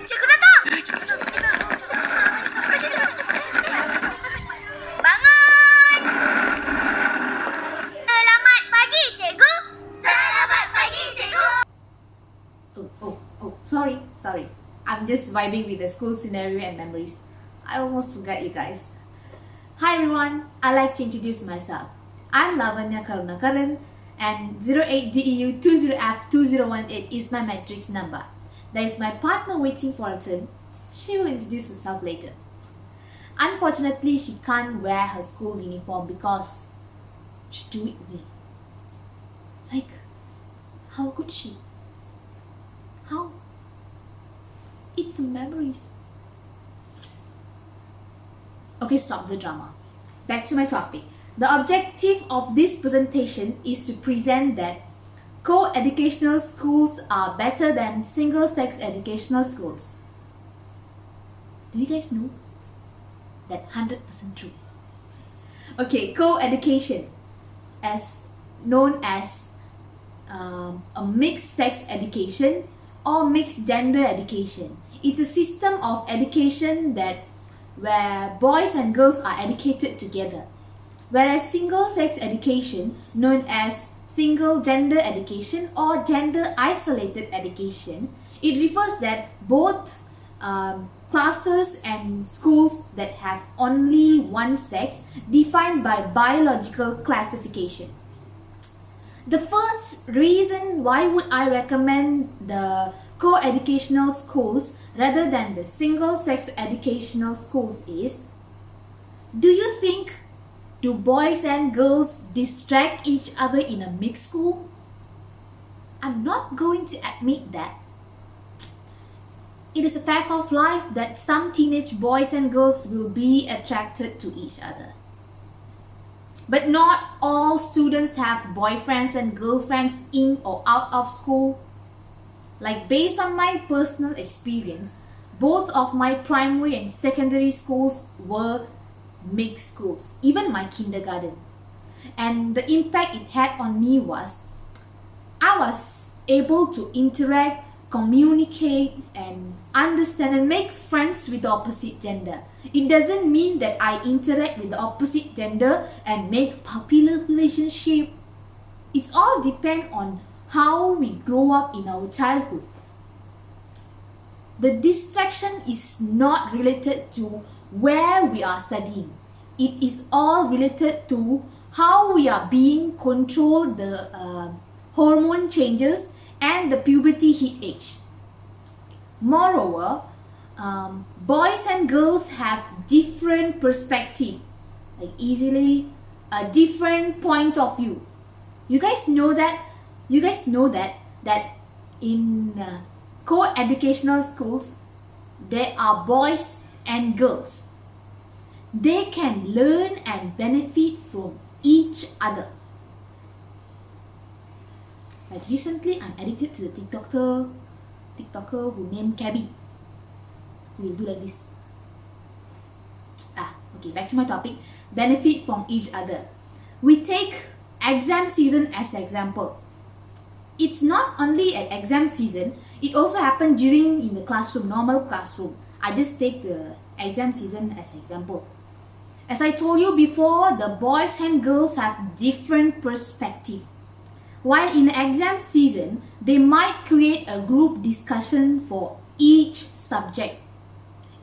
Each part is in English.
Cikgu datang! Bangun! Selamat pagi, cikgu! Selamat pagi, cikgu! Sorry. I'm just vibing with the school scenario and memories. I almost forgot you guys. Hi everyone, I'd like to introduce myself. I'm Lavanya Karunakaran and 08DEU20F2018 is my matrix number. There is my partner waiting for her turn. She will introduce herself later. Unfortunately, she can't wear her school uniform because she threw it away. Like, how could she? How? It's memories. Okay, stop the drama. Back to my topic. The objective of this presentation is to present that co-educational schools are better than single-sex educational schools. Do you guys know? That 100% true. Okay, co-education, as known as a mixed-sex education or mixed-gender education. It's a system of education where boys and girls are educated together. Whereas single-sex education, known as single-gender education or gender-isolated education, it refers that both classes and schools that have only one sex defined by biological classification. The first reason why would I recommend the co-educational schools rather than the single-sex educational schools is, do you think do boys and girls distract each other in a mixed school? I'm not going to admit that. It is a fact of life that some teenage boys and girls will be attracted to each other. But not all students have boyfriends and girlfriends in or out of school. Like, based on my personal experience, both of my primary and secondary schools were mixed schools, even my kindergarten. And the impact it had on me was, I was able to interact, communicate, and understand and make friends with the opposite gender. It doesn't mean that I interact with the opposite gender and make puppy love relationship. It's all depend on how we grow up in our childhood. The distraction is not related to where we are studying. It is all related to how we are being controlled, the hormone changes and the puberty heat age. Moreover, boys and girls have different perspective, like easily a different point of view. You guys know that in co-educational schools there are boys and girls. They can learn and benefit from each other. Like recently, I'm addicted to the TikToker who named Cabby. He will do like this. Okay, back to my topic. Benefit from each other. We take exam season as example. It's not only at exam season, it also happens in the classroom, normal classroom. I just take the exam season as example. As I told you before, the boys and girls have different perspective. While in exam season, they might create a group discussion for each subject.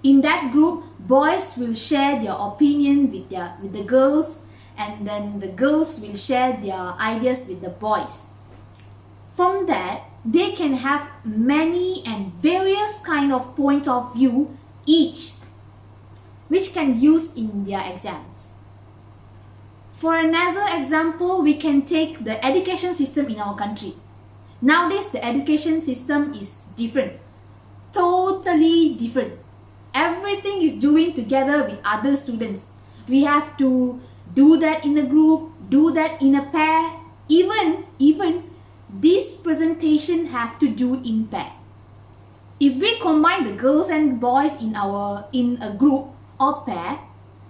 In that group, boys will share their opinion with the girls, and then the girls will share their ideas with the boys. From that, they can have many and various kind of point of view each, which can use in their exams. For another example, we can take the education system in our country. Nowadays, the education system is different. Totally different. Everything is doing together with other students. We have to do that in a group, do that in a pair. Even this presentation have to do in pair. If we combine the girls and boys in a group or pair,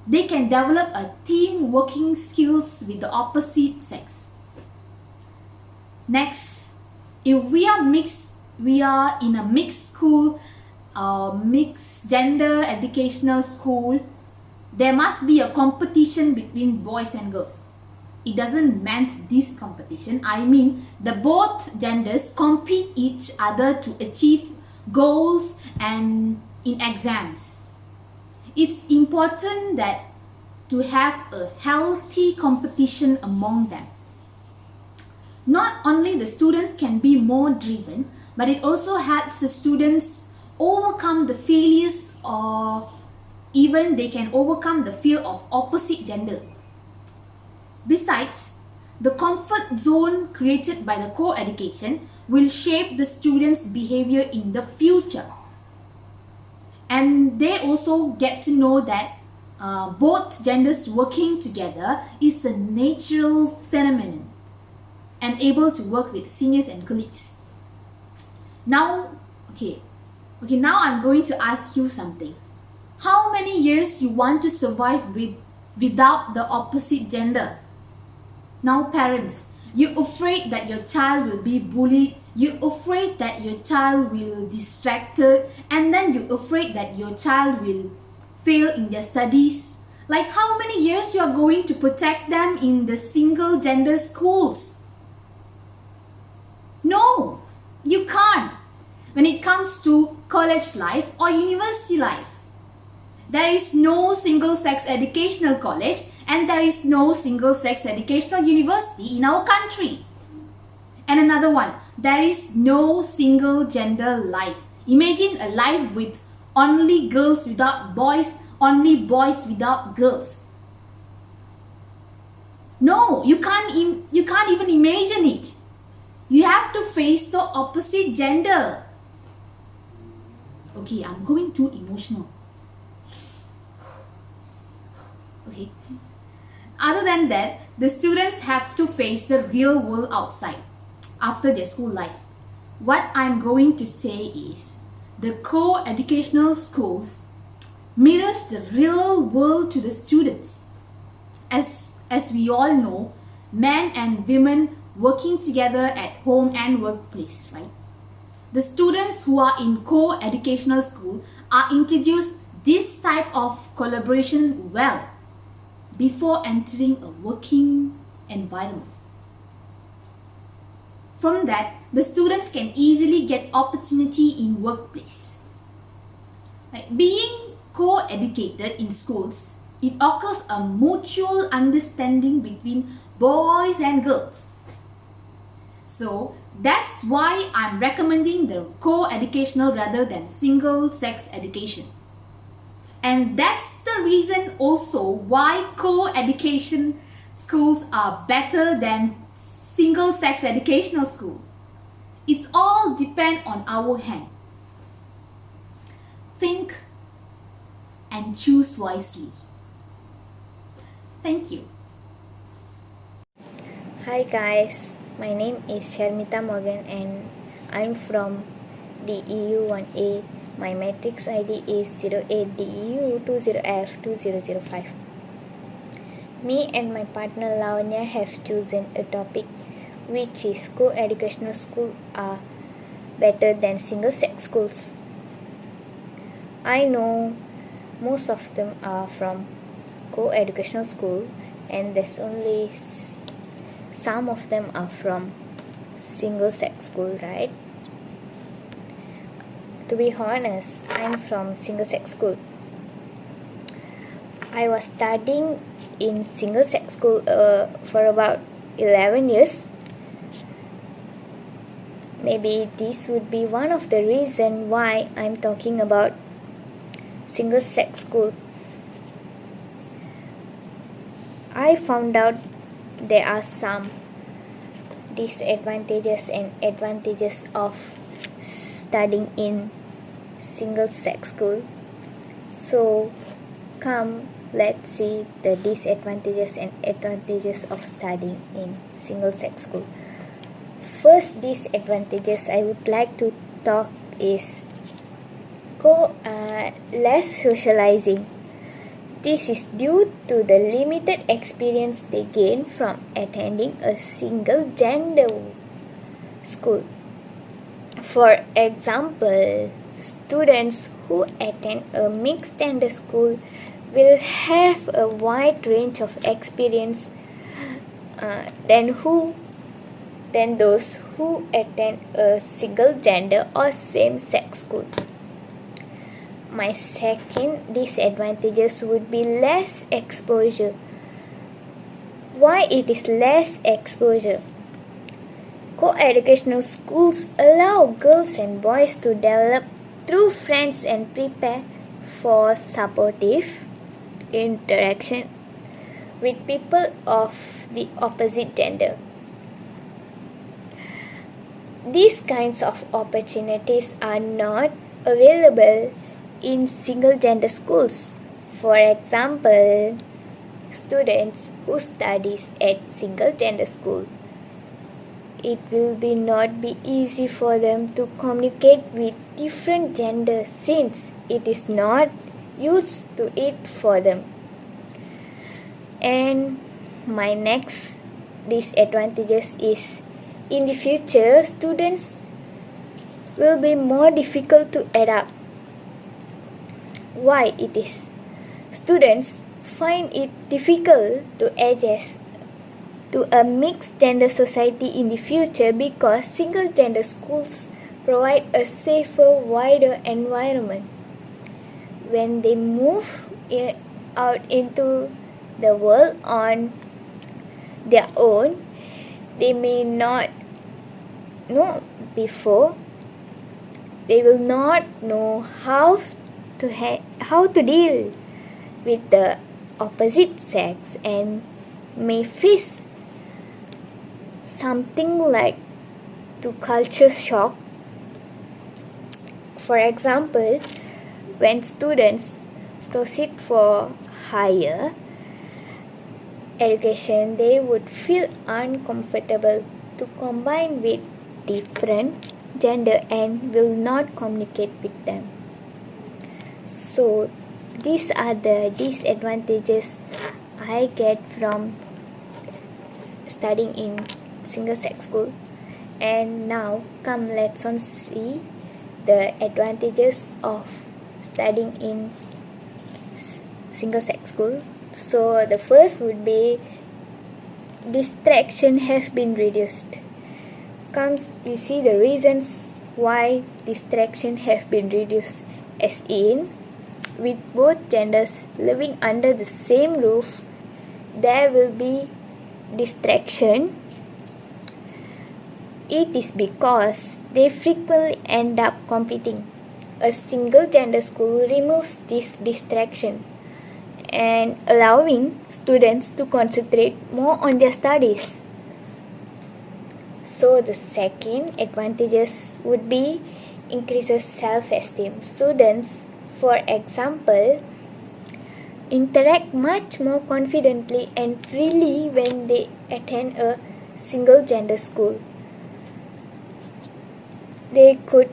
they can develop a team working skills with the opposite sex. Next, if we are in a mixed school, a mixed gender educational school, there must be a competition between boys and girls. It doesn't mean this competition. I mean the both genders compete each other to achieve goals and in exams. It's important that to have a healthy competition among them. Not only the students can be more driven, but it also helps the students overcome the failures, or even they can overcome the fear of opposite gender. Besides, the comfort zone created by the co-education will shape the students' behavior in the future. And they also get to know that both genders working together is a natural phenomenon and able to work with seniors and colleagues. Now, now I'm going to ask you something. How many years you want to survive without the opposite gender? Now parents, you're afraid that your child will be bullied, you're afraid that your child will be distracted, and then you're afraid that your child will fail in their studies. Like how many years you are going to protect them in the single gender schools? No, you can't. When it comes to college life or university life, there is no single-sex educational college and there is no single-sex educational university in our country. And another one, there is no single-gender life. Imagine a life with only girls without boys, only boys without girls. No, you can't even imagine it. You have to face the opposite gender. Okay, I'm going too emotional. Okay. Other than that, the students have to face the real world outside after their school life. What I'm going to say is, the co-educational schools mirrors the real world to the students. As we all know, men and women working together at home and workplace, right? The students who are in co-educational school are introduced this type of collaboration well before entering a working environment. From that, the students can easily get opportunity in workplace. Like being co-educated in schools, it occurs a mutual understanding between boys and girls. So that's why I'm recommending the co-educational rather than single-sex education. And that's the reason also why co-education schools are better than single-sex educational school. It's all depend on our hand. Think and choose wisely. Thank you. Hi guys, my name is Sharmita Morgan and I'm from DEU 1A. My matrix ID is 08DEU20F2005. Me and my partner Lavanya have chosen a topic which is co-educational schools are better than single-sex schools. I know most of them are from co-educational school and there's only some of them are from single-sex school, right? To be honest, I'm from single-sex school. I was studying in single-sex school for about 11 years. Maybe this would be one of the reasons why I'm talking about single-sex school. I found out there are some disadvantages and advantages of studying in single-sex school. So come, let's see the disadvantages and advantages of studying in single-sex school. First disadvantages I would like to talk is less socializing. This is due to the limited experience they gain from attending a single-gender school. For example, Students who attend a mixed gender school will have a wide range of experience than those who attend a single gender or same sex school. My second disadvantages would be less exposure. Why it is less exposure? Co-educational schools allow girls and boys to develop true friends and prepare for supportive interaction with people of the opposite gender. These kinds of opportunities are not available in single gender schools. For example, students who studies at single gender school, it will not be easy for them to communicate with different genders since it is not used to it for them. And my next disadvantages is in the future students will be more difficult to adapt. Why it is? Students find it difficult to adjust to a mixed gender society in the future because single gender schools provide a safer, wider environment. When they move out into the world on their own, they may not know before. They will not know how to deal with the opposite sex and may face something like to culture shock. For example, when students proceed for higher education, they would feel uncomfortable to combine with different gender and will not communicate with them. So these are the disadvantages I get from studying in single sex school. And now let's see the advantages of studying in single sex school. So the first would be distraction have been reduced. We see the reasons why distraction have been reduced, as in with both genders living under the same roof, there will be distraction. It is because they frequently end up competing. A single gender school removes this distraction and allowing students to concentrate more on their studies. So the second advantages would be increases self-esteem. Students, for example, interact much more confidently and freely when they attend a single gender school. They could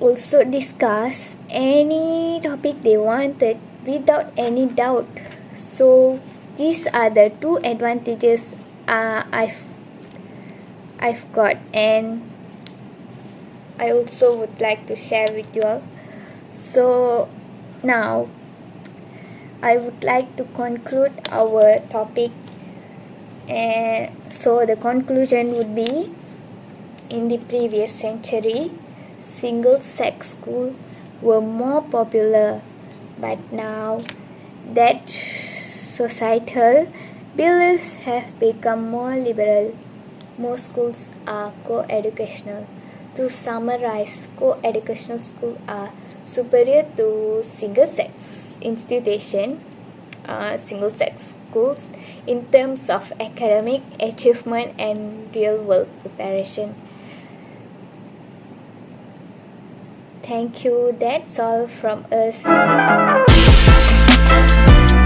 also discuss any topic they wanted without any doubt. So these are the two advantages I've got, and I also would like to share with you all. So now I would like to conclude our topic, and so the conclusion would be, in the previous century, single sex schools were more popular, but now that societal beliefs have become more liberal, most schools are co-educational. To summarize, co-educational schools are superior to single-sex institutions, single-sex schools, in terms of academic achievement and real-world preparation. Thank you. That's all from us.